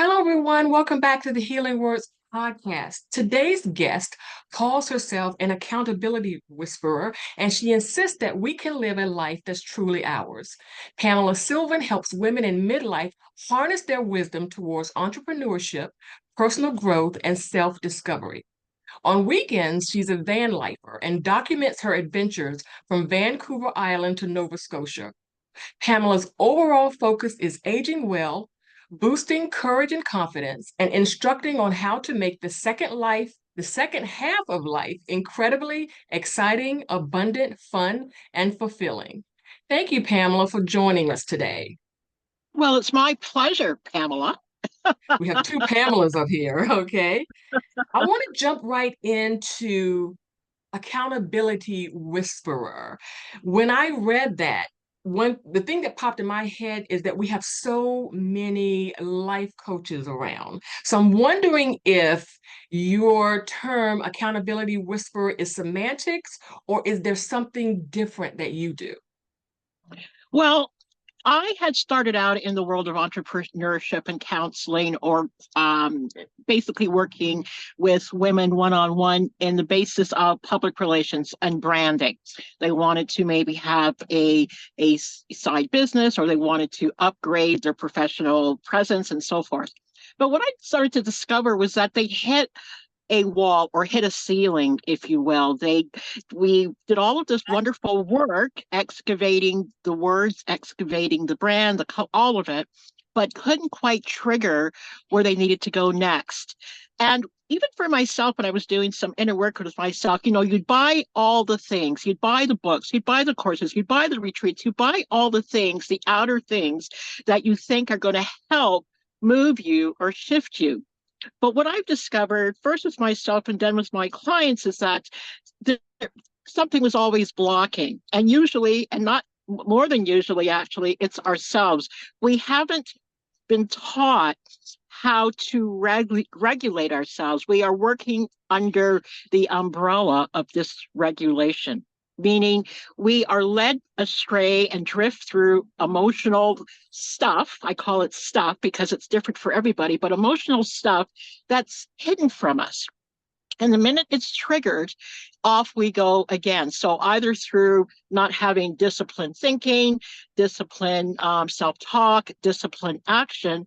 Hello, everyone. Welcome back to the Healing Words podcast. Today's guest calls herself an accountability whisperer, and she insists that we can live a life that's truly ours. Pamela Sylvan helps women in midlife harness their wisdom towards entrepreneurship, personal growth, and self discovery. On weekends, she's a van lifer and documents her adventures from Vancouver Island to Nova Scotia. Pamela's overall focus is aging well, boosting courage and confidence, and instructing on how to make the second half of life, incredibly exciting, abundant, fun, and fulfilling. Thank you, Pamela, for joining us today. Well, it's my pleasure, Pamela. We have two Pamelas up here, okay? I want to jump right into accountability whisperer. When I read that, the thing that popped in my head is that we have so many life coaches around. So I'm wondering if your term accountability whisperer is semantics, or is there something different that you do? Well, I had started out in the world of entrepreneurship and counseling, or basically working with women one on one in the basis of public relations and branding. They wanted to maybe have a side business, or they wanted to upgrade their professional presence and so forth. But what I started to discover was that they hit a wall or hit a ceiling, if you will. We did all of this wonderful work, excavating the words, excavating the brand, all of it, but couldn't quite trigger where they needed to go next. And even for myself, when I was doing some inner work with myself, you'd buy all the things, you'd buy the books, you'd buy the courses, you'd buy the retreats, you buy all the things, the outer things that you think are going to help move you or shift you. But what I've discovered, first with myself and then with my clients, is that something was always blocking. And usually, and not more than usually, actually, it's ourselves. We haven't been taught how to regulate ourselves. We are working under the umbrella of this regulation, meaning we are led astray and drift through emotional stuff. I call it stuff because it's different for everybody, but emotional stuff that's hidden from us. And the minute it's triggered, off we go again. So either through not having disciplined thinking, disciplined self-talk, disciplined action,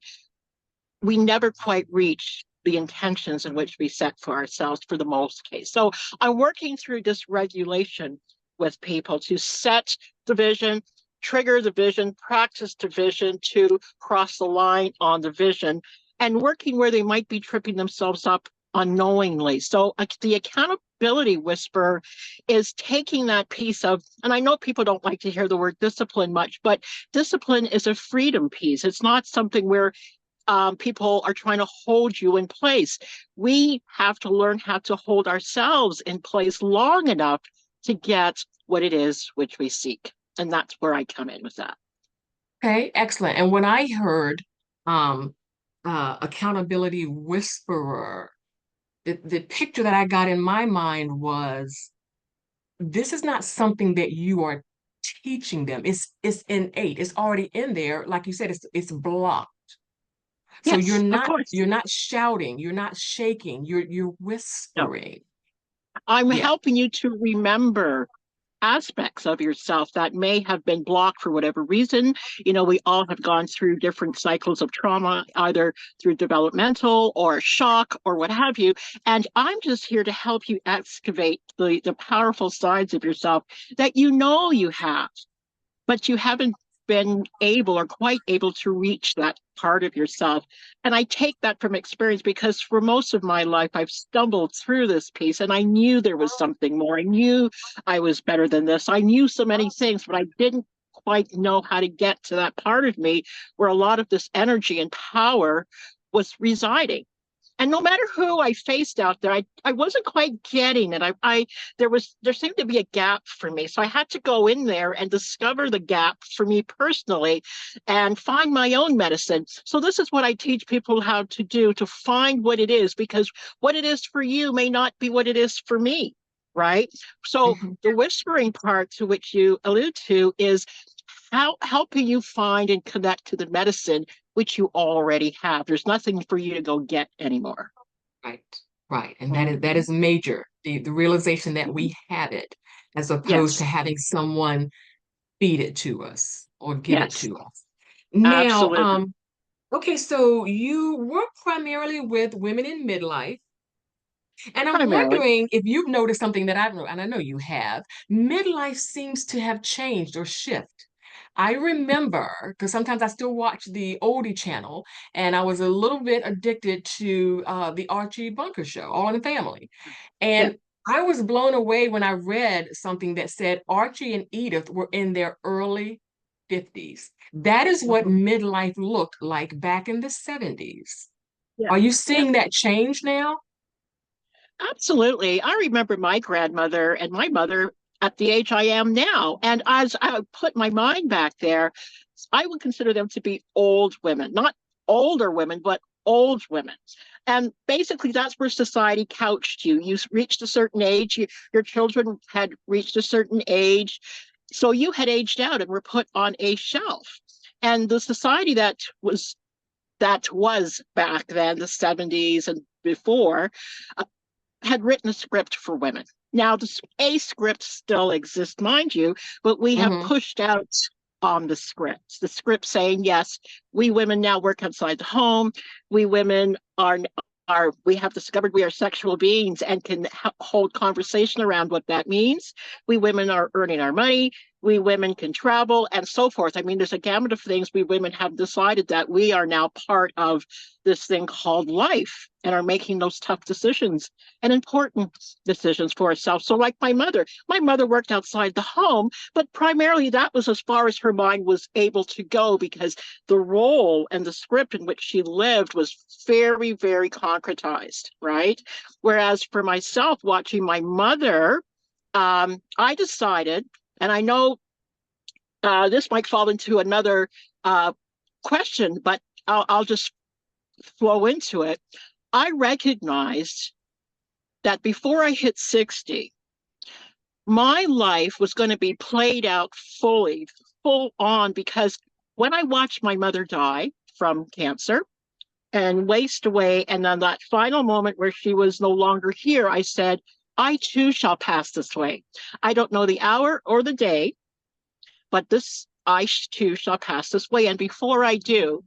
we never quite reach the intentions in which we set for ourselves for the most case. So I'm working through this regulation with people to set the vision, trigger the vision, practice the vision to cross the line on the vision, and working where they might be tripping themselves up unknowingly. So the accountability whisper is taking that piece of, and I know people don't like to hear the word discipline much, but discipline is a freedom piece. It's not something where people are trying to hold you in place. We have to learn how to hold ourselves in place long enough to get what it is which we seek. And that's where I come in with that. Okay, excellent. And when I heard um, accountability whisperer, the picture that I got in my mind was this is not something that you are teaching them. It's innate. It's already in there. Like you said, it's blocked. So Yes, of course. you're not shouting, you're not shaking, you're No, whispering. I'm Yeah. helping you to remember aspects of yourself that may have been blocked for whatever reason. We all have gone through different cycles of trauma, either through developmental or shock or what have you. And I'm just here to help you excavate the powerful sides of yourself that you have, but you haven't been able or quite able to reach that part of yourself. And I take that from experience because for most of my life, I've stumbled through this piece and I knew there was something more. I knew I was better than this. I knew so many things, but I didn't quite know how to get to that part of me where a lot of this energy and power was residing. And no matter who I faced out there, I wasn't quite getting it. There seemed to be a gap for me. So I had to go in there and discover the gap for me personally and find my own medicine. So this is what I teach people how to do, to find what it is, because what it is for you may not be what it is for me. Right. So Mhm. the whispering part to which you allude to is helping you find and connect to the medicine which you already have. There's nothing for you to go get anymore. Right, right. And that Mhm. is major. The realization that we have it as opposed to Yes, having someone feed it to us or give it yes, to us. Now, absolutely. okay, so you work primarily with women in midlife. And I'm Primarily. wondering if you've noticed something that I've noticed, and I know you have. Midlife seems to have changed or shift. I remember, because sometimes I still watch the oldie channel, and I was a little bit addicted to the Archie Bunker show, All in the Family. Yeah. And I was blown away when I read something that said Archie and Edith were in their early 50s. That is what Mhm. midlife looked like back in the 70s. Yeah. Are you Yeah. seeing that change now? Absolutely. I remember my grandmother and my mother at the age I am now. And as I put my mind back there, I would consider them to be old women, not older women, but old women. And basically, that's where society couched you. You reached a certain age, your children had reached a certain age. So you had aged out and were put on a shelf. And the society that was back then, the 70s and before, uh, had written a script for women. Now, a script still exists, mind you, but we have Hmm. pushed out on the script saying, yes, we women now work outside the home. We women are we have discovered we are sexual beings and can hold conversation around what that means. We women are earning our money. We women can travel and so forth. I mean, there's a gamut of things we women have decided that we are now part of this thing called life and are making those tough decisions and important decisions for ourselves. So, like my mother worked outside the home, but primarily that was as far as her mind was able to go because the role and the script in which she lived was very, very concretized, right? Whereas for myself, watching my mother, I decided, and I know this might fall into another uh, question, but I'll just flow into it. I recognized that before I hit 60, my life was going to be played out fully, full on, because when I watched my mother die from cancer and waste away, and then that final moment where she was no longer here, I said, I too shall pass this way. I don't know the hour or the day, but this I too shall pass this way. And before I do,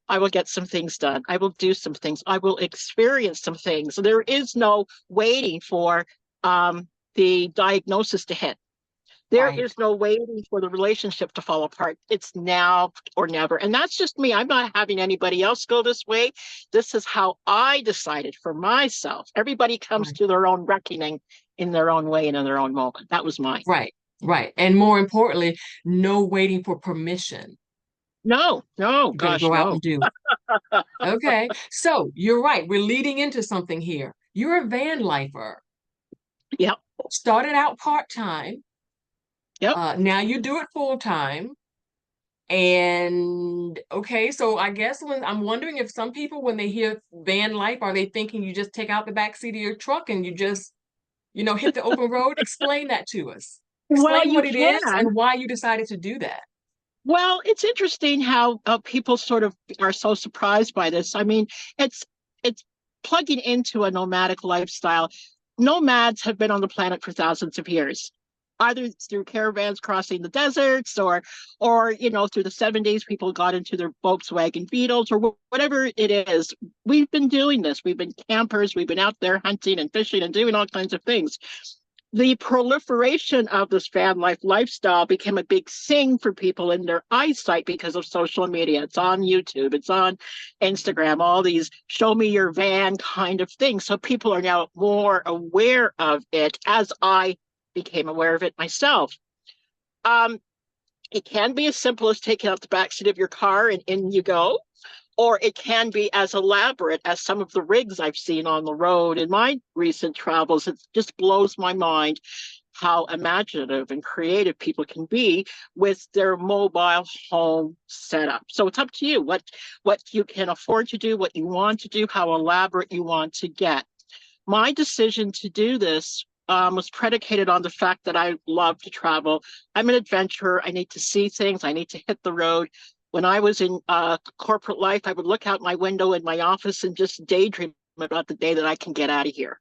I will get some things done. I will do some things. I will experience some things. There is no waiting for the diagnosis to hit. There Right. is no waiting for the relationship to fall apart. It's now or never. And that's just me. I'm not having anybody else go this way. This is how I decided for myself. Everybody comes Right. to their own reckoning in their own way and in their own moment. That was mine. Right. Right. And more importantly, no waiting for permission. No, no, You better gosh, go out no. and do it. Okay. So you're right. We're leading into something here. You're a van lifer. Yep, Started out part-time. yep. Now you do it full-time. And okay, so I guess when I'm wondering if some people, when they hear van life, are they thinking you just take out the back seat of your truck and you just, hit the open road? Explain that to us. Well, Explain you what it is can. and why you decided to do that. Well, it's interesting how people sort of are so surprised by this. I mean, it's it's plugging into a nomadic lifestyle. Nomads have been on the planet for thousands of years, either through caravans crossing the deserts, or through the 70s, people got into their Volkswagen Beetles, or whatever it is. We've been doing this. We've been campers. We've been out there hunting and fishing and doing all kinds of things. The proliferation of this van life lifestyle became a big thing for people in their eyesight because of social media. It's on YouTube, it's on Instagram, all these show me your van kind of things. So people are now more aware of it, as I became aware of it myself. Um, it can be as simple as taking out the backseat of your car and in you go, or it can be as elaborate as some of the rigs I've seen on the road in my recent travels. It just blows my mind how imaginative and creative people can be with their mobile home setup. So it's up to you what you can afford to do, what you want to do, how elaborate you want to get. My decision to do this was predicated on the fact that I love to travel. I'm an adventurer. I need to see things. I need to hit the road. When I was in corporate life, I would look out my window in my office and just daydream about the day that I can get out of here.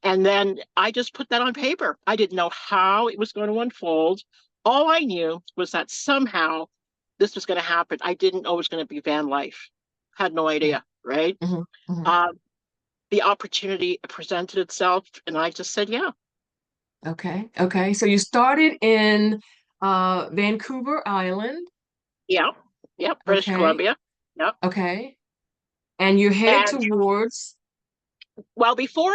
And then I just put that on paper. I didn't know how it was going to unfold. All I knew was that somehow this was going to happen. I didn't know it was going to be van life. Had no idea, right? Mm-hmm. Mm-hmm. Uh, the opportunity presented itself, and I just said, yeah. Okay. Okay. So you started in Vancouver Island. Yeah, yeah, British Okay. Columbia. Yeah. Okay. And you're headed And towards. well, before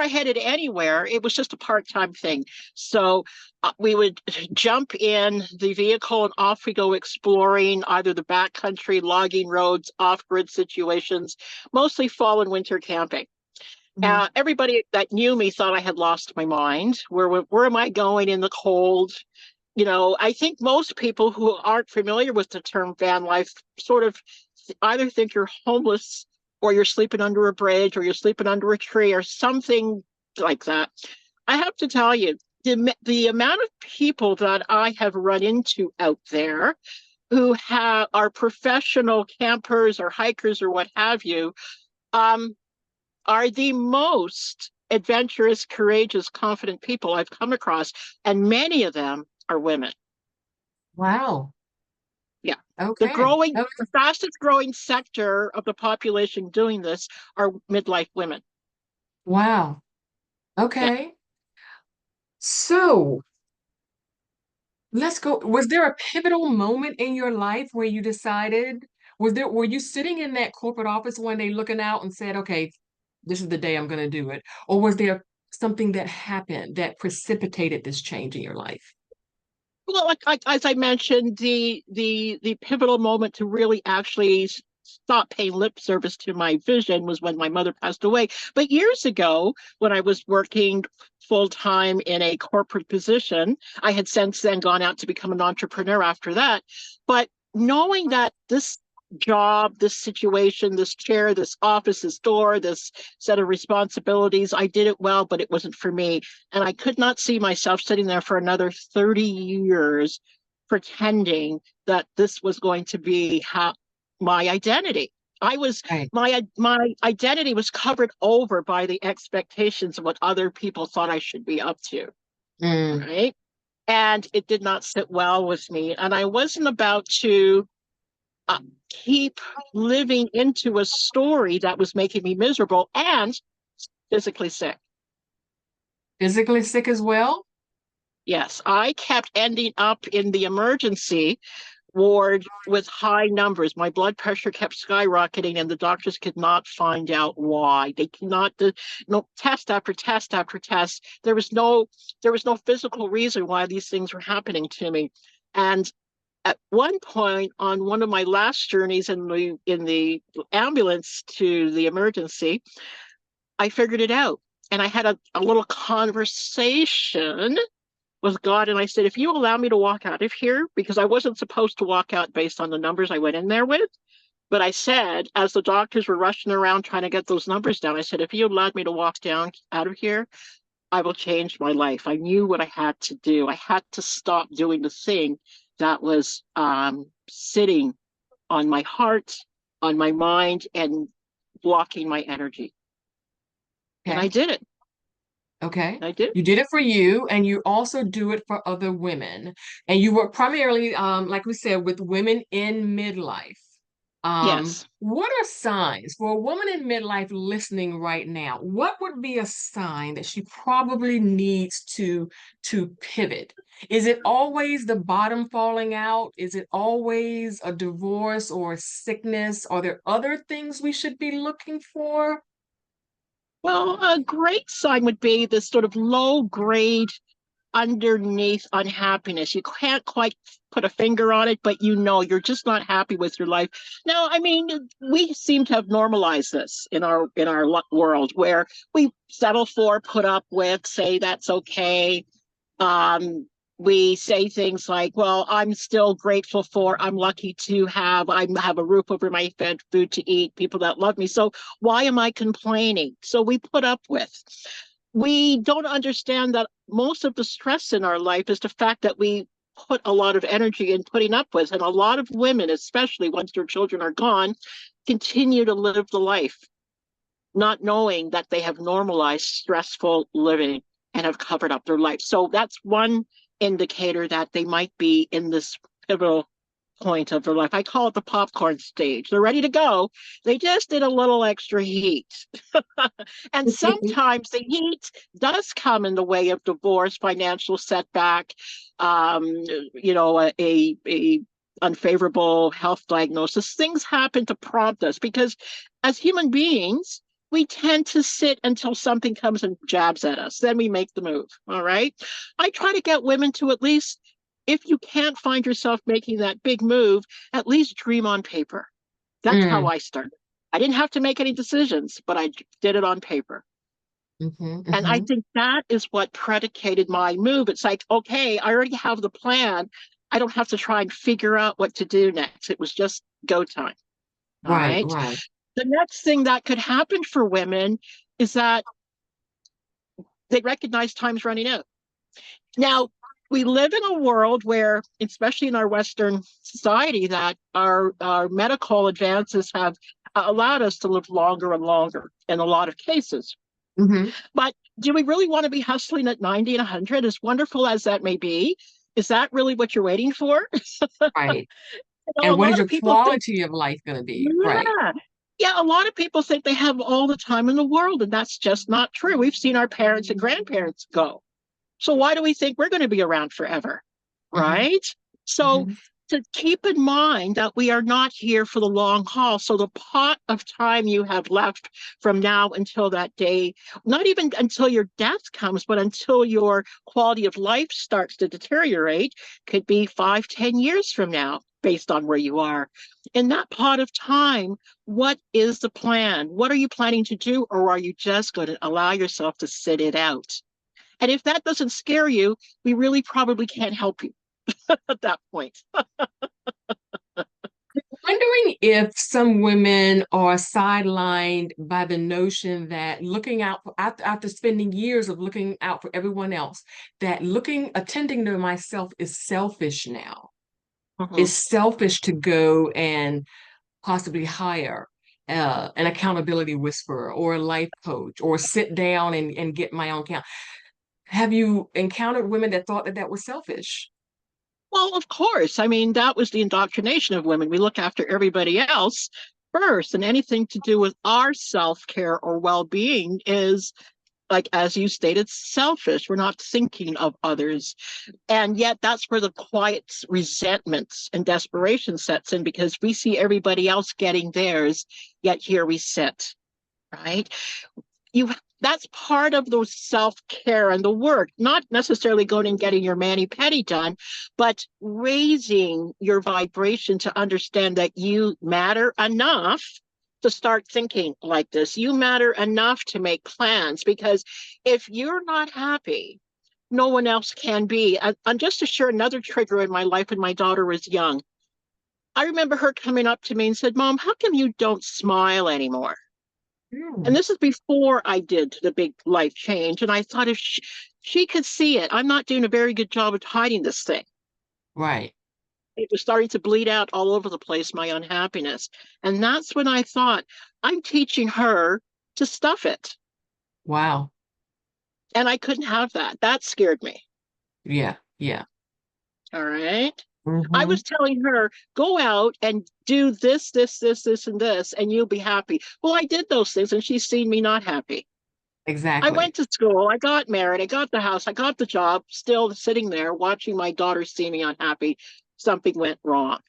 I headed anywhere, it was just a part-time thing. So we would jump in the vehicle and off we go exploring either the backcountry, logging roads, off-grid situations, mostly fall and winter camping. Mhm. Everybody that knew me thought I had lost my mind. Where am I going in the cold? You know, I think most people who aren't familiar with the term van life sort of either think you're homeless or you're sleeping under a bridge or you're sleeping under a tree or something like that. I have to tell you, the amount of people that I have run into out there who are professional campers or hikers or what have you, um, are the most adventurous, courageous, confident people I've come across, and many of them are women. Wow. Yeah. Okay. Okay. The fastest growing sector of the population doing this are midlife women. Wow. Yeah. Okay. So let's go. Was there a pivotal moment in your life where you decided, were you sitting in that corporate office one day looking out and said, okay, this is the day I'm going to do it? Or was there something that happened that precipitated this change in your life? Well, as I mentioned, the pivotal moment to really actually stop paying lip service to my vision was when my mother passed away. But years ago, when I was working full time in a corporate position, I had since then gone out to become an entrepreneur after that. But knowing that this job, this situation, this chair, this office, this door, this set of responsibilities, I did it well, but it wasn't for me. And I could not see myself sitting there for another 30 years pretending that this was going to be my identity. I was Right. my identity was covered over by the expectations of what other people thought I should be up to, Mm, right? And it did not sit well with me. And I wasn't about to uh, keep living into a story that was making me miserable and physically sick. physically sick as well? Yes, I kept ending up in the emergency ward with high numbers. My blood pressure kept skyrocketing, and the doctors could not find out why. They cannot do no test after test after test. There was no physical reason why these things were happening to me. And at one point on one of my last journeys in the ambulance to the emergency, I figured it out. And I had a little conversation with God. And I said, if you allow me to walk out of here, because I wasn't supposed to walk out based on the numbers I went in there with. But I said, as the doctors were rushing around trying to get those numbers down, I said, if you allowed me to walk down out of here, I will change my life. I knew what I had to do. I had to stop doing the thing that was sitting on my heart, on my mind, and blocking my energy. And I Okay. did it. Okay. I did. You did it for you, and you also do it for other women. And you work primarily, like we said, with women in midlife. Yes. What are signs for a woman in midlife listening right now? What would be a sign that she probably needs to pivot? Is it always the bottom falling out? Is it always a divorce or a sickness? Are there other things we should be looking for? Well, a great sign would be this sort of low grade underneath unhappiness. You can't quite put a finger on it, but you know you're just not happy with your life. Now, I mean, we seem to have normalized this in our world where we settle for, put up with, say that's okay. Um, we say things like, "Well, I'm still grateful for. I'm lucky to have a roof over my head, food to eat, people that love me. So why am I complaining?" So we put up with. we don't understand that most of the stress in our life is the fact that we put a lot of energy in putting up with. And a lot of women, especially once their children are gone, continue to live the life, not knowing that they have normalized stressful living and have covered up their life. So that's one indicator that they might be in this pivotal point of their life. I call it the popcorn stage. They're ready to go. They just did a little extra heat. And sometimes the heat does come in the way of divorce, financial setback, um, a unfavorable health diagnosis. Things happen to prompt us because as human beings, we tend to sit until something comes and jabs at us. Then we make the move. All right. I try to get women to at least, if you can't find yourself making that big move, at least dream on paper. That's how Mm, I started. I didn't have to make any decisions, but I did it on paper. mhm, And I mhm. think that is what predicated my move. It's like, okay, I already have the plan. I don't have to try and figure out what to do next. It was just go time. All Right, right. right. The next thing that could happen for women is that they recognize time's running out. Now, we live in a world where, especially in our Western society, that our medical advances have allowed us to live longer and longer in a lot of cases. Hmm. But do we really want to be hustling at 90 and 100, as wonderful as that may be? Is that really what you're waiting for? Right. A And what is lot of your people think, quality of life going to be? Right. yeah, yeah, a lot of people think they have all the time in the world, and that's just not true. We've seen our parents and grandparents go. So why do we think we're going to be around forever? Hmm. Right? So Hmm. to keep in mind that we are not here for the long haul. So the pot of time you have left from now until that day, not even until your death comes, but until your quality of life starts to deteriorate, could be 5, 10 years from now, based on where you are. In that pot of time, what is the plan? What are you planning to do? Or are you just going to allow yourself to sit it out? And if that doesn't scare you, we really probably can't help you at that point. Wondering if some women are sidelined by the notion that looking out for, after spending years of looking out for everyone else, that attending to myself is selfish now. Mhm. It's selfish to go and possibly hire an accountability whisperer or a life coach or sit down and get my own count. Have you encountered women that thought that that was selfish? Well, of course. I mean, that was the indoctrination of women. We look after everybody else first, and anything to do with our self care or well being is, like, as you stated, selfish. We're not thinking of others. And yet, that's where the quiet resentments and desperation sets in because we see everybody else getting theirs, yet here we sit, right? you That's part of the self-care and the work, not necessarily going and getting your mani-pedi done, but raising your vibration to understand that you matter enough to start thinking like this. You matter enough to make plans because if you're not happy, no one else can be. And just to share another trigger in my life when my daughter was young, I remember her coming up to me and said, Mom, how come you don't smile anymore? And Hmm. this is before I did the big life change. And I thought if she could see it, I'm not doing a very good job of hiding this thing. Right. It was starting to bleed out all over the place, my unhappiness. And that's when I thought, I'm teaching her to stuff it. Wow. And I couldn't have that. That scared me. Yeah. Yeah. All right. I Hmm. was telling her, go out and do this, this, and this, and you'll be happy. Well, I did those things, and she's seen me not happy. I Exactly. went to school, I got married, I got the house, I got the job, still sitting there watching my daughter see me unhappy. Something went wrong.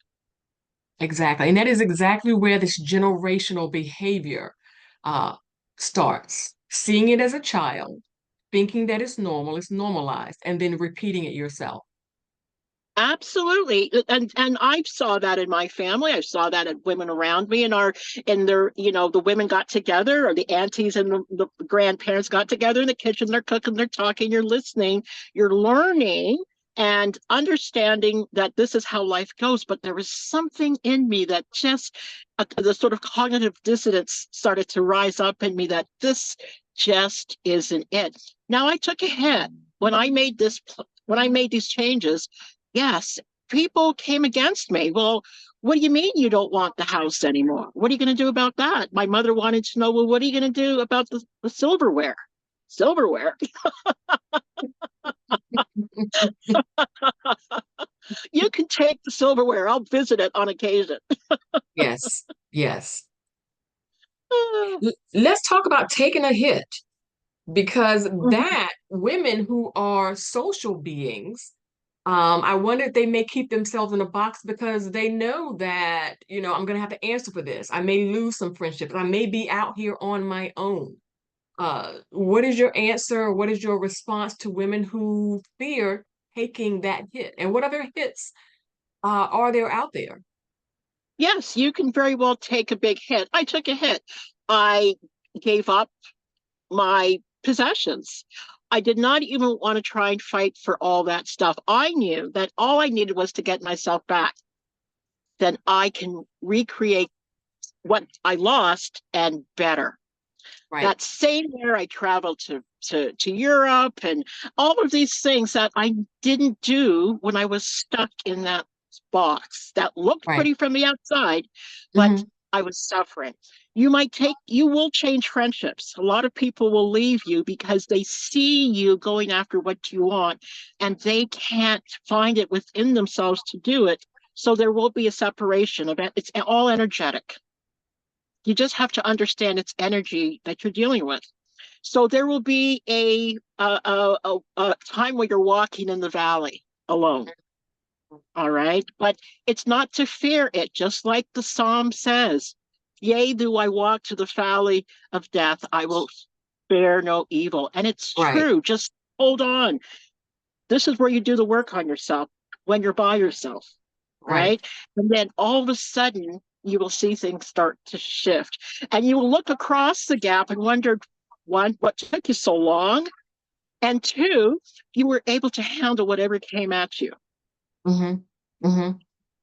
Exactly. And that is exactly where this generational behavior uh, starts. Seeing it as a child, thinking that it's normal, it's normalized, and then repeating it yourself. Absolutely. And I saw that in my family. I saw that in women around me in their, the women got together or the aunties and the grandparents got together in the kitchen. They're cooking, they're talking, you're listening, you're learning. and understanding that this is how life goes. But there was something in me that just, the sort of cognitive dissonance started to rise up in me that this just isn't it. Now I took a hit when I made these changes. Yes, people came against me. Well, what do you mean you don't want the house anymore? What are you going to do about that? My mother wanted to know, well, what are you going to do about the silverware? Silverware. You can take the silverware. I'll visit it on occasion. Yes, yes. Let's talk about taking a hit, because that women who are social beings, I wonder if they may keep themselves in a box because they know that, I'm going to have to answer for this. I may lose some friendships. I may be out here on my own. What is your answer? What is your response to women who fear taking that hit? And what other hits are there out there? Yes, you can very well take a big hit. I took a hit. I gave up my possessions. I did not even want to try and fight for all that stuff. I knew that all I needed was to get myself back. Then I can recreate what I lost and better. Right, That same year, I traveled to Europe and all of these things that I didn't do when I was stuck in that box that looked right. pretty from the outside, but Hmm. I was suffering. You will change friendships. A lot of people will leave you because they see you going after what you want and they can't find it within themselves to do it. So there will be a separation of it. It's all energetic. You just have to understand it's energy that you're dealing with. So there will be a time where you're walking in the valley alone. All right. But it's not to fear it, just like the Psalm says. Yea, do I walk to the valley of death, I will fear no evil. And it's Right, true. Just hold on. This is where you do the work on yourself when you're by yourself, right. right? And then all of a sudden, you will see things start to shift. And you will look across the gap and wonder, one, what took you so long? And two, you were able to handle whatever came at you. Hmm. Hmm.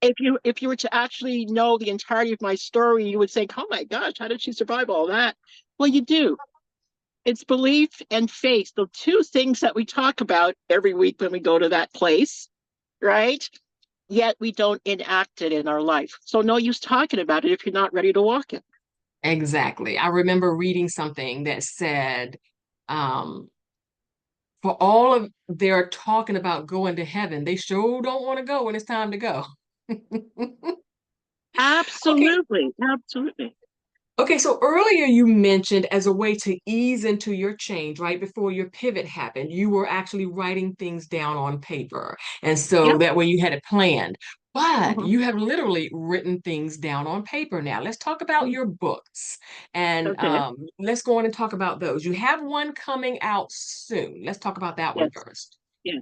If you were to actually know the entirety of my story, you would think, oh my gosh, how did she survive all that? Well, you do. It's belief and faith, the two things that we talk about every week when we go to that place, right? Yet we don't enact it in our life. So no use talking about it if you're not ready to walk it. Exactly. I remember reading something that said, um, for all of their talking about going to heaven, they sure don't want to go when it's time to go. Okay. Absolutely. Absolutely. Okay, so earlier you mentioned as a way to ease into your change, right before your pivot happened, you were actually writing things down on paper. And so Yep. that way you had it planned. But Mhm. you have literally written things down on paper now. Let's talk about your books, and Okay. let's go on and talk about those. You have one coming out soon. Let's talk about that one Yes. first. Yeah.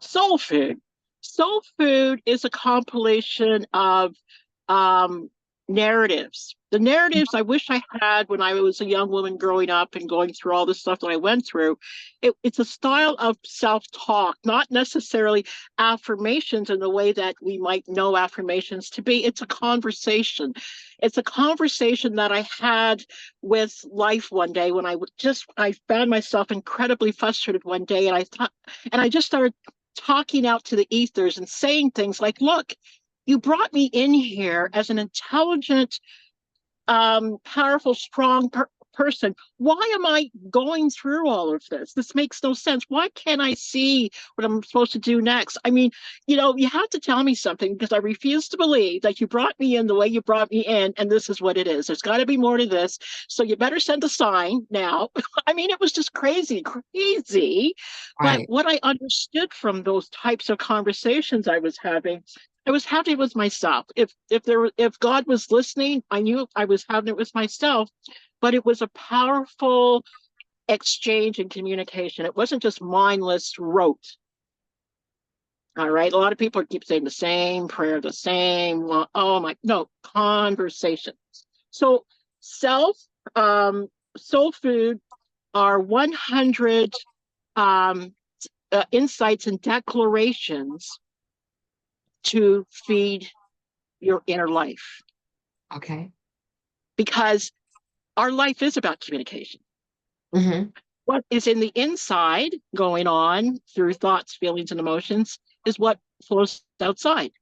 Soul food. Soul food is a compilation of um, narratives. The narratives I wish I had when I was a young woman growing up and going through all the stuff that I went through. It's a style of self-talk, not necessarily affirmations in the way that we might know affirmations to be. It's a conversation. It's a conversation that I had with life one day when I found myself incredibly frustrated one day, and I just started talking out to the ethers and saying things like, look, you brought me in here as an intelligent, powerful, strong person. Why am I going through all of this? This makes no sense. Why can't I see what I'm supposed to do next? I mean, you have to tell me something because I refuse to believe that you brought me in the way you brought me in, and this is what it is. There's got to be more to this. So you better send a sign now. I mean, it was just crazy, crazy. But Right. what I understood from those types of conversations I was having it with myself. If God was listening, I knew I was having it with myself, but it was a powerful exchange and communication. It wasn't just mindless rote. All right. A lot of people keep saying the same prayer, the same. Oh my, no, conversation. So self, soul food are 100 um, insights and declarations to feed your inner life, Okay. because our life is about communication. Hmm. What is in the inside going on through thoughts, feelings, and emotions is what flows outside,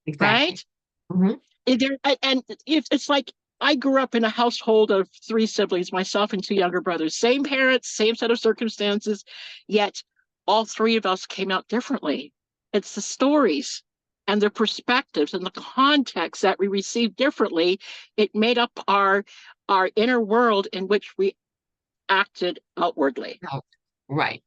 Exactly. right? Hmm. And it's like I grew up in a household of three siblings, myself and two younger brothers, same parents, same set of circumstances, yet all three of us came out differently. It's the stories and the perspectives and the context that we received differently. It made up our inner world in which we acted outwardly. Oh, right.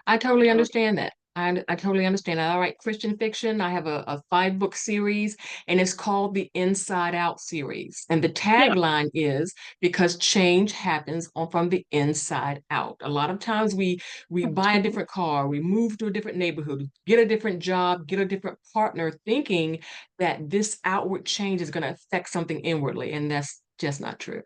I totally understand that. I totally understand that. I write Christian fiction. I have a five-book series, and it's called the Inside Out series. And the Yeah, tagline is because change happens from the inside out. A lot of times we buy a different car, we move to a different neighborhood, get a different job, get a different partner, thinking that this outward change is going to affect something inwardly, and that's just not true.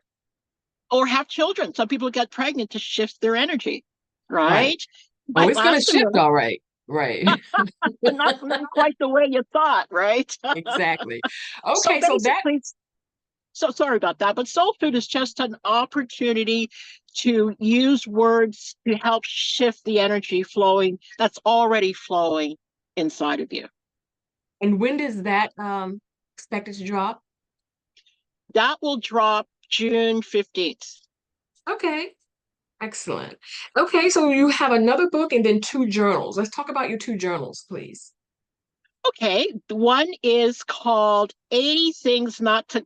or have children. Some people get pregnant to shift their energy, Right. right? Oh, But it's going to last a shift, minute, all right. Right. not quite the way you thought, right? Exactly. So Okay, so that basically, so sorry about that, but soul food is just an opportunity to use words to help shift the energy flowing that's already flowing inside of you. and when does that expected to drop? That will drop June 15th. Okay, excellent. Okay, so you have another book and then two journals. Let's talk about your two journals, please. Okay, one is called 80 Things Not to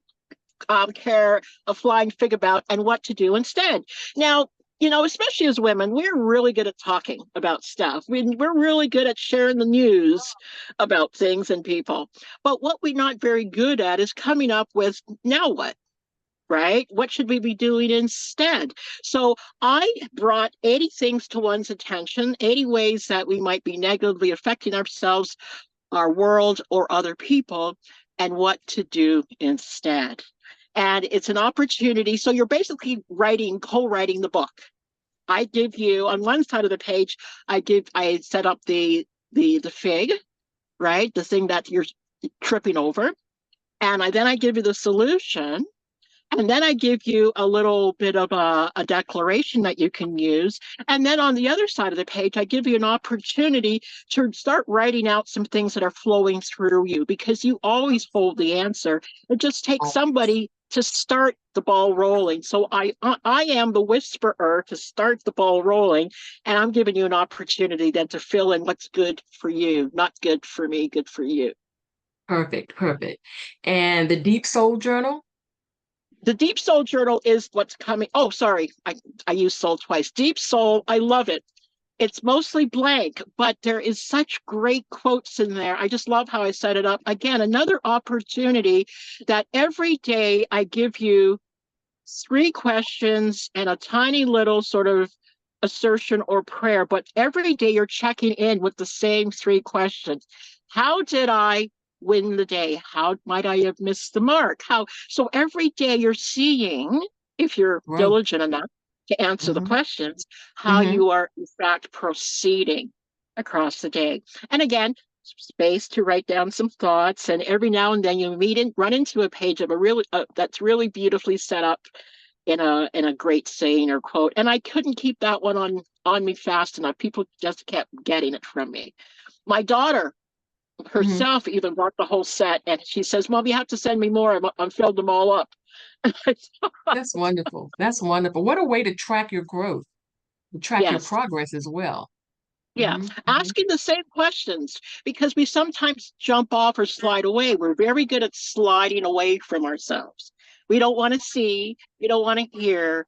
care a flying fig about and what to do instead. Now, especially as women, we're really good at talking about stuff. We're really good at sharing the news about things and people. But what we're not very good at is coming up with now what? Right? What should we be doing instead? So I brought 80 things to one's attention, 80 ways that we might be negatively affecting ourselves, our world, or other people, and what to do instead. And it's an opportunity. So you're basically co-writing the book. I give you on one side of the page, I set up the fig, right? The thing that you're tripping over. And then I give you the solution, and then I give you a little bit of a declaration that you can use. And then on the other side of the page, I give you an opportunity to start writing out some things that are flowing through you, because you always hold the answer. It just takes Oh, somebody to start the ball rolling. So I am the whisperer to start the ball rolling, and I'm giving you an opportunity then to fill in what's good for you, not good for me, good for you. perfect, perfect. And the Deep Soul Journal? The Deep Soul Journal is what's coming. Oh, sorry, I used soul twice. Deep Soul, I love it. It's mostly blank, but there is such great quotes in there. I just love how I set it up. Again, another opportunity that every day I give you three questions and a tiny little sort of assertion or prayer, but every day you're checking in with the same three questions. How did I win the day? How might I have missed the mark? So every day you're seeing, if you're Growth. diligent enough to answer the Hmm. questions, how Hmm. you are in fact proceeding across the day. And again, space to write down some thoughts, and every now and then you run into a page of a really that's really beautifully set up in a great saying or quote. And I couldn't keep that one on me fast enough. People just kept getting it from me. My daughter Hmm. herself even bought the whole set, and she says, "Mom, you have to send me more. I'm filled them all up." That's wonderful. That's wonderful. What a way to track your growth, to track your Yes. progress as well. Yeah, Hmm. Hmm. asking the same questions, because we sometimes jump off or slide away. We're very good at sliding away from ourselves. We don't want to see, we don't want to hear.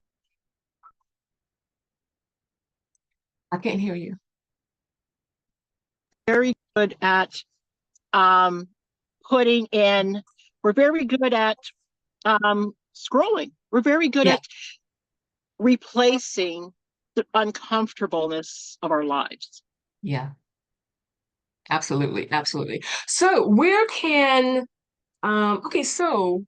I can't hear you. Very good at um, putting in, we're very good at scrolling. We're very good Yeah. at replacing the uncomfortableness of our lives. Yeah. Absolutely. Absolutely. So where can okay, so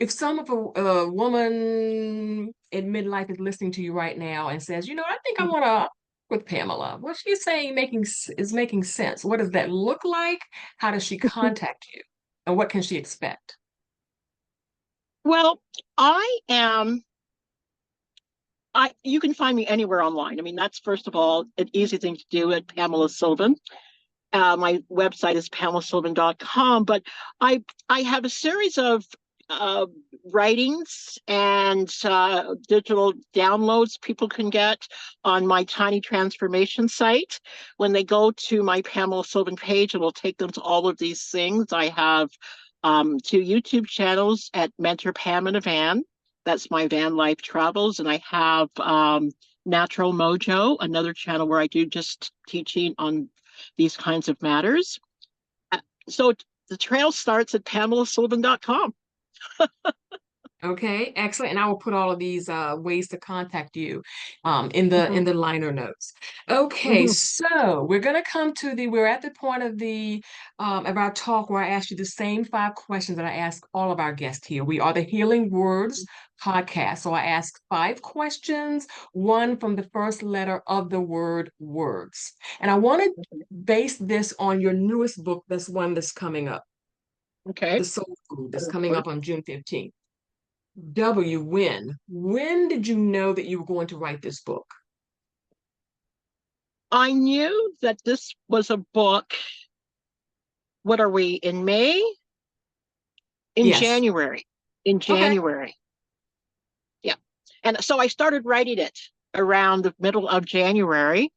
if some of a woman in midlife is listening to you right now and says, I think I want to with Pamela? What she's saying is making sense. What does that look like? How does she contact you? And what can she expect? Well, I am I you can find me anywhere online. I mean, that's first of all an easy thing to do at Pamela Sylvan. My website is pamelasilvan.com, but I have a series of uh, writings and digital downloads people can get on my Tiny Transformation site. When they go to my Pamela Sylvan page, it will take them to all of these things. I have two YouTube channels at Mentor Pam in a Van. That's my van life travels, and I have Natural Mojo, another channel where I do just teaching on these kinds of matters. Uh, So the trail starts at pamelasullivan.com. Okay, excellent. And I will put all of these ways to contact you in Mhm, the liner notes. Okay, mhm, so we're at the point of our talk where I ask you the same 5 questions that I ask all of our guests here. We are the Healing Words podcast. So I ask 5 questions, one from the first letter of the word words. And I want to base this on your newest book, this one that's coming up, okay. The Soul Food, that's coming up on June 15th. When did you know that you were going to write this book? I knew that this was a book. What are we in May? In Yes. January. In Okay. January. Yeah. And so I started writing it around the middle of January.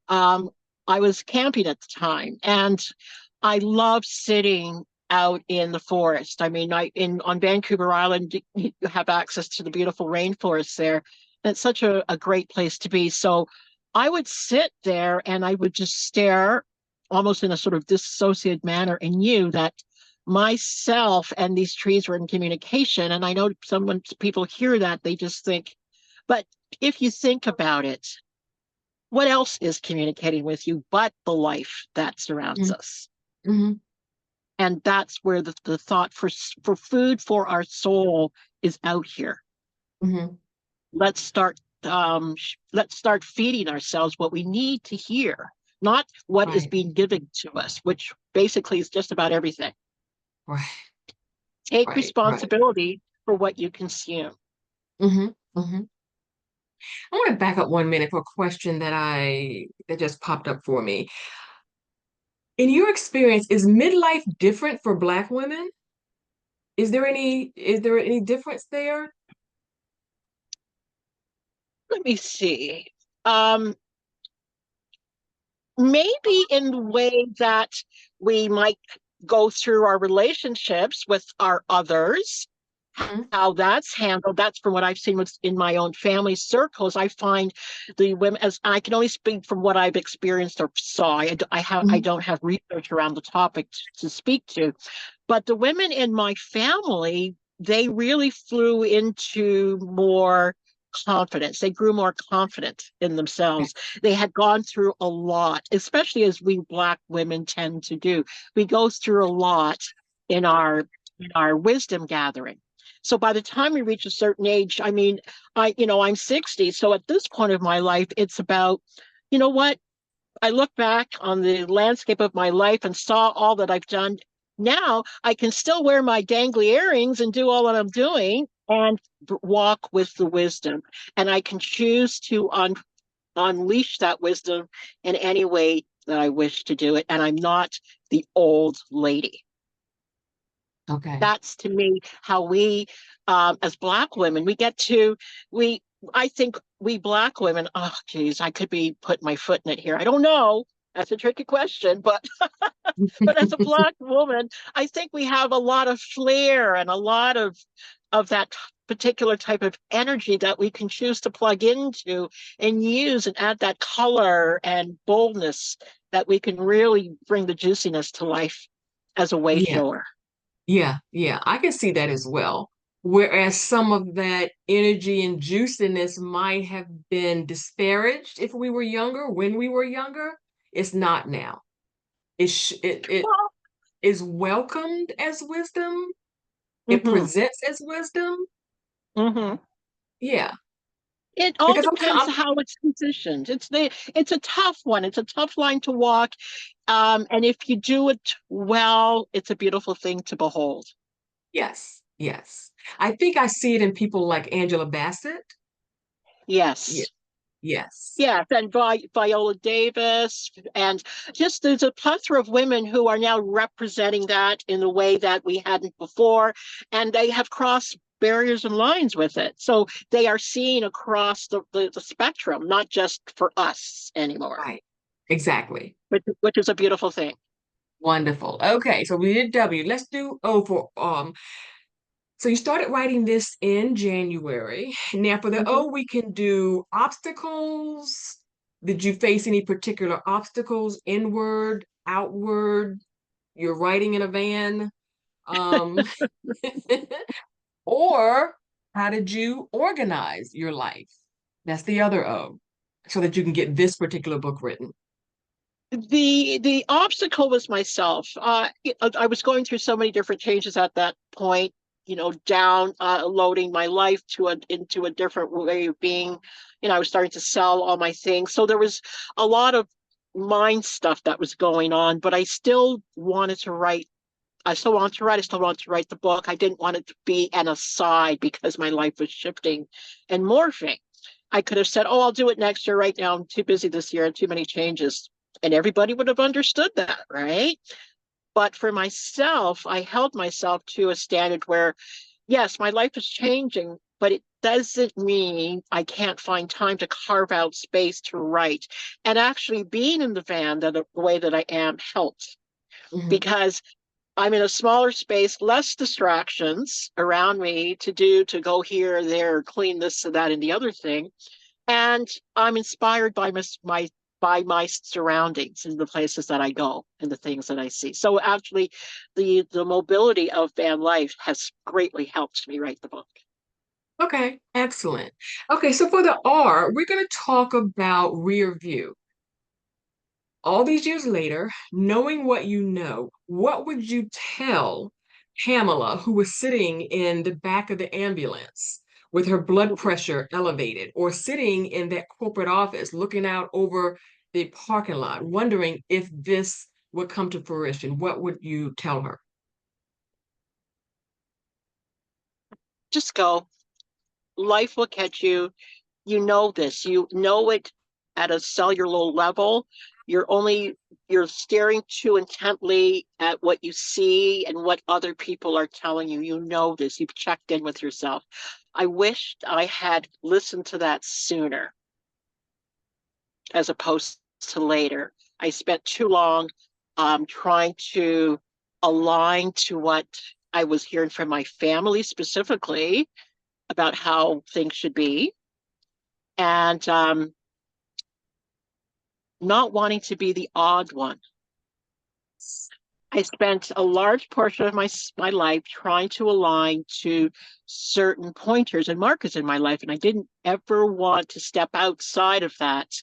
Um, I was camping at the time, and I love sitting out in the forest. I mean, I in on Vancouver Island, you have access to the beautiful rainforest there. And it's such a great place to be. So I would sit there and I would just stare almost in a sort of dissociated manner and knew that myself and these trees were in communication. And I know when people hear that, they just think, but if you think about it, what else is communicating with you but the life that surrounds us? Mm-hmm. And that's where the thought for food for our soul is out here. Mm-hmm. Let's start feeding ourselves what we need to hear, not what is Right. being given to us, which basically is just about everything. Right. Take Right. Right. responsibility for what you consume. Mm-hmm. Mm-hmm. I want to back up 1 minute for a question that just popped up for me. In your experience, is midlife different for Black women? Is there any difference there? Let me see. Um, Maybe in the way that we might go through our relationships with our others, Mm-hmm. how that's handled. That's from what I've seen with in my own family circles. I find the women, as I can only speak from what I've experienced or saw. I Mm-hmm. don't have research around the topic to speak to, but the women in my family, they really flew into more confidence. They grew more confident in themselves. They had gone through a lot, especially as we Black women tend to do. We go through a lot in our wisdom gathering. So by the time we reach a certain age, I mean, I'm 60. So at this point of my life, it's about, you know what? I look back on the landscape of my life and saw all that I've done. Now I can still wear my dangly earrings and do all that I'm doing and walk with the wisdom. And I can choose to unleash that wisdom in any way that I wish to do it. And I'm not the old lady. Okay. That's to me how we, as Black women, we I think we Black women, oh geez, I could be putting my foot in it here, I don't know, that's a tricky question, but but as a Black woman, I think we have a lot of flair and a lot of that particular type of energy that we can choose to plug into and use and add that color and boldness that we can really bring the juiciness to life as a Yeah. wayfarer. Yeah. Yeah. I can see that as well. Whereas some of that energy and juiciness might have been disparaged if we were younger, when we were younger, it's not now. It Well, is welcomed as wisdom. It mm-hmm. presents as wisdom. Mm-hmm. Yeah. It all Because depends how it's positioned. It's a tough one. It's a tough line to walk. And if you do it well, it's a beautiful thing to behold. yes, yes. I think I see it in people like Angela Bassett. Yeah, Yes. yes. Yes, and Viola Davis, and just there's a plethora of women who are now representing that in a way that we hadn't before, and they have crossed barriers and lines with it. So they are seen across the spectrum, not just for us anymore, Right. Exactly. which is a beautiful thing. Wonderful. Okay, so we did W. Let's do O for so you started writing this in January. Now for the Mhm. O, we can do obstacles. Did you face any particular obstacles, inward, outward? You're riding in a van. Um, or how did you organize your life? That's the other O, so that you can get this particular book written. The obstacle was myself. I was going through so many different changes at that point, down loading my life into a different way of being. I was starting to sell all my things. So there was a lot of mind stuff that was going on, but I still wanted to write. I still wanted to write. I still wanted to write the book. I didn't want it to be an aside because my life was shifting and morphing. I could have said, "Oh, I'll do it next year." Right now, I'm too busy this year, too many changes, and everybody would have understood that, right? But for myself, I held myself to a standard where, yes, my life is changing, but it doesn't mean I can't find time to carve out space to write. And actually, being in the van the way that I am helps Mhm. because I'm in a smaller space, less distractions around me to go here, there, clean this, and that, and the other thing, and I'm inspired by my surroundings and the places that I go and the things that I see. So actually, the mobility of van life has greatly helped me write the book. Okay, excellent. Okay, so for the R, we're going to talk about rear view. All these years later, knowing what you know, what would you tell Pamela, who was sitting in the back of the ambulance with her blood pressure elevated, or sitting in that corporate office looking out over the parking lot, wondering if this would come to fruition? What would you tell her? Just go. Life will catch you. You know this. You know it at a cellular level. You're staring too intently at what you see and what other people are telling you. You know this. You've checked in with yourself. I wished I had listened to that sooner as opposed to later. I spent too long trying to align to what I was hearing from my family specifically about how things should be, and not wanting to be the odd one. I spent a large portion of my life trying to align to certain pointers and markers in my life, and I didn't ever want to step outside of that.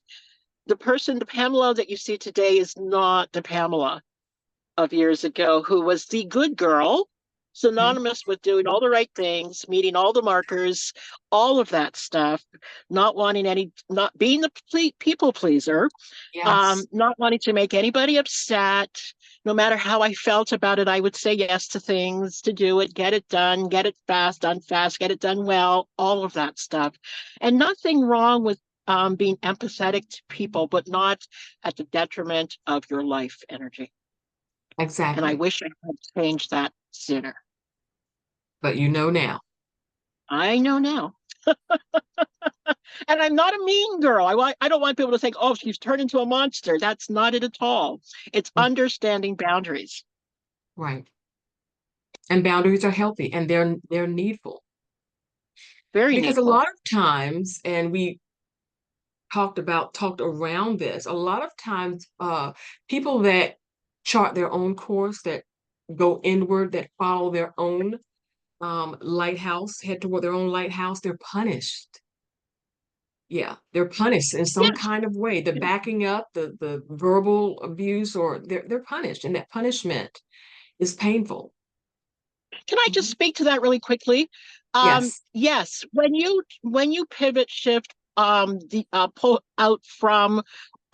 The Pamela that you see today is not the Pamela of years ago who was the good girl, Mhm. synonymous with doing all the right things, meeting all the markers, all of that stuff, not being the people pleaser, Yes, not wanting to make anybody upset. No matter how I felt about it, I would say yes to things, to do it, get it done, get it done fast, get it done well, all of that stuff. And nothing wrong with being empathetic to people, but not at the detriment of your life energy. And I exactly. wish I had changed that sooner. But you know now. I know now. And I'm not a mean girl. I don't want people to think, oh, she's turned into a monster. That's not it at all. It's Mm, understanding boundaries. right. And boundaries are healthy and they're needful. Very Because a needful. lot of times, and we talked around this, a lot of times people that chart their own course, that go inward, that follow their own lighthouse, head toward their own lighthouse, they're punished. Yeah, they're punished in some Yes. kind of way. The backing up, the verbal abuse, or they're punished, and that punishment is painful. Can I just Mhm. speak to that really quickly? Yes. Yes, when you pivot shift pull out from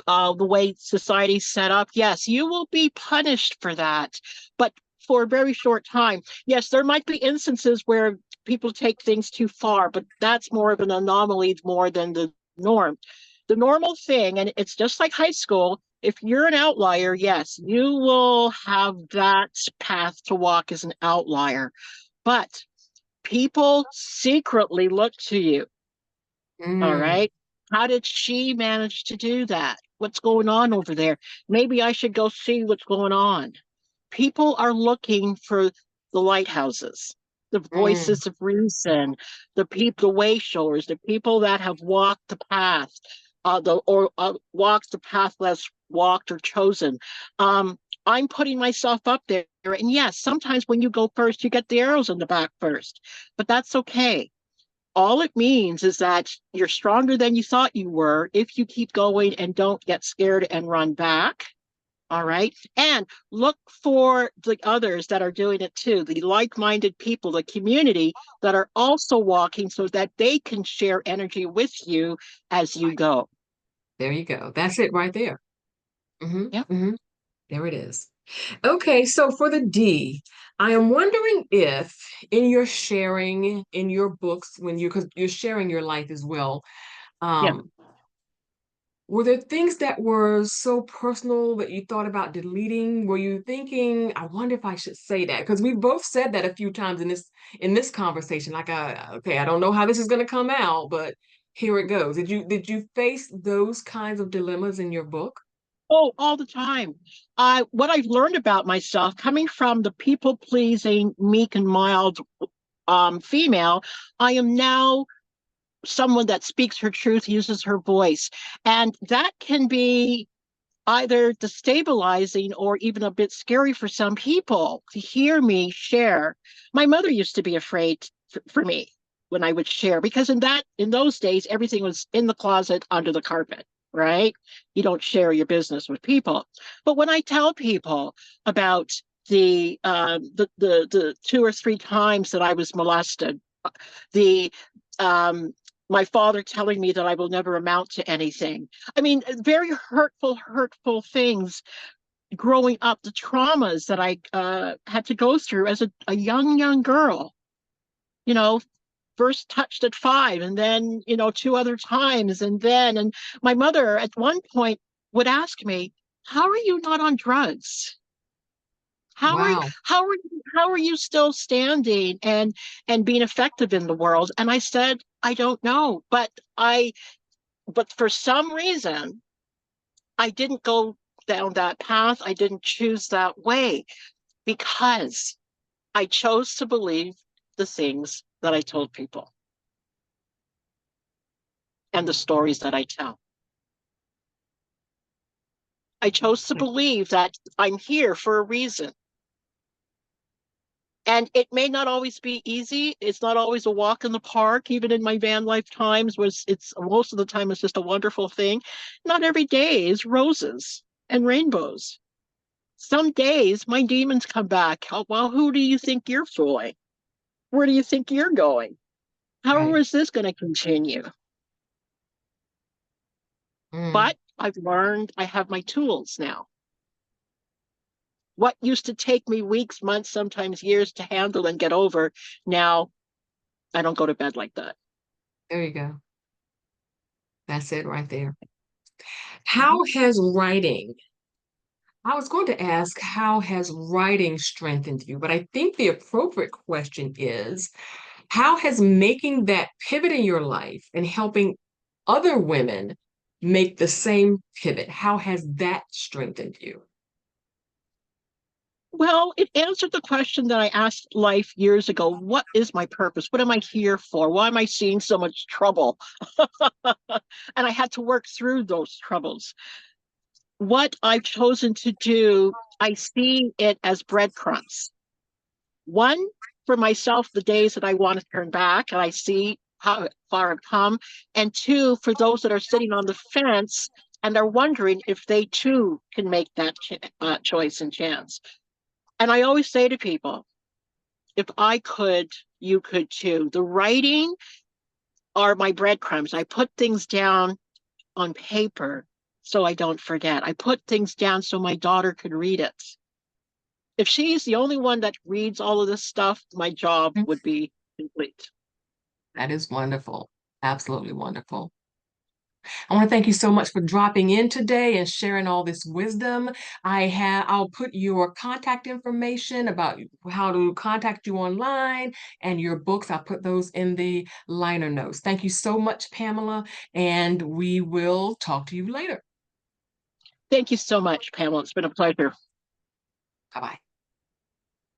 the way society's set up, yes, you will be punished for that, but for a very short time. Yes, there might be instances where people take things too far, but that's more of an anomaly more than the norm. The normal thing, and it's just like high school, if you're an outlier, yes, you will have that path to walk as an outlier. But people secretly look to you. All Mm, right. How did she manage to do that? What's going on over there? Maybe I should go see what's going on. People are looking for the lighthouses, the mm, voices of reason, the people, the way showers, the people that have walked the path, walked the path less walked or chosen. I'm putting myself up there, and yes, sometimes when you go first, you get the arrows in the back first, but that's okay. All it means is that you're stronger than you thought you were if you keep going and don't get scared and run back. All right. And look for the others that are doing it too, the like minded people, the community that are also walking so that they can share energy with you as you right. go. There you go. That's it right there. Hmm. Yeah. hmm. There it is. Okay, so for the D, I am wondering if in your sharing in your books, when you because you're sharing your life as well, Yeah. um, were there things that were so personal that you thought about deleting? Were you thinking, I wonder if I should say that? Because we both said that a few times in this conversation. Like, okay, I don't know how this is going to come out, but here it goes. Did you face those kinds of dilemmas in your book? Oh, all the time. What I've learned about myself coming from the people pleasing, meek and mild female, I am now someone that speaks her truth, uses her voice. And that can be either destabilizing or even a bit scary for some people to hear me share. My mother used to be afraid for me when I would share because in those days everything was in the closet under the carpet, right? You don't share your business with people. But when I tell people about the 2 or 3 times that I was molested, the um, my father telling me that I will never amount to anything. I mean, very hurtful things growing up, the traumas that I had to go through as a young girl, you know, first touched at 5 and then, 2 other times. And my mother at one point would ask me, how are you not on drugs? How are you, Wow. how are you still standing and being effective in the world? And I said, I don't know, but for some reason, I didn't go down that path. I didn't choose that way because I chose to believe the things that I told people and the stories that I tell. I chose to believe that I'm here for a reason. And it may not always be easy. It's not always a walk in the park, even in my van life times, was it's most of the time it's just a wonderful thing. Not every day is roses and rainbows. Some days my demons come back. Oh, well, who do you think you're fooling? Where do you think you're going? How Right. is this going to continue? Mm, But I've learned I have my tools now. What used to take me weeks, months, sometimes years to handle and get over, now I don't go to bed like that. there you go. That's it right there. Mhm. How has writing I was going to ask, how has writing strengthened you? But I think the appropriate question is, how has making that pivot in your life and helping other women make the same pivot, how has that strengthened you? Well, it answered the question that I asked life years ago. What is my purpose? What am I here for? Why am I seeing so much trouble? And I had to work through those troubles. What I've chosen to do, I see it as breadcrumbs. One, for myself, the days that I want to turn back and I see how far I've come. And two, for those that are sitting on the fence and are wondering if they too can make that choice and chance. And I always say to people, if I could, you could too. The writing are my breadcrumbs. I put things down on paper so I don't forget. I put things down so my daughter could read it. If she's the only one that reads all of this stuff, my job would be complete. That is wonderful. Absolutely wonderful. I want to thank you so much for dropping in today and sharing all this wisdom. I'll put your contact information about how to contact you online and your books. I'll put those in the liner notes. Thank you so much, Pamela, and we will talk to you later. Thank you so much, Pamela. It's been a pleasure. Bye-bye.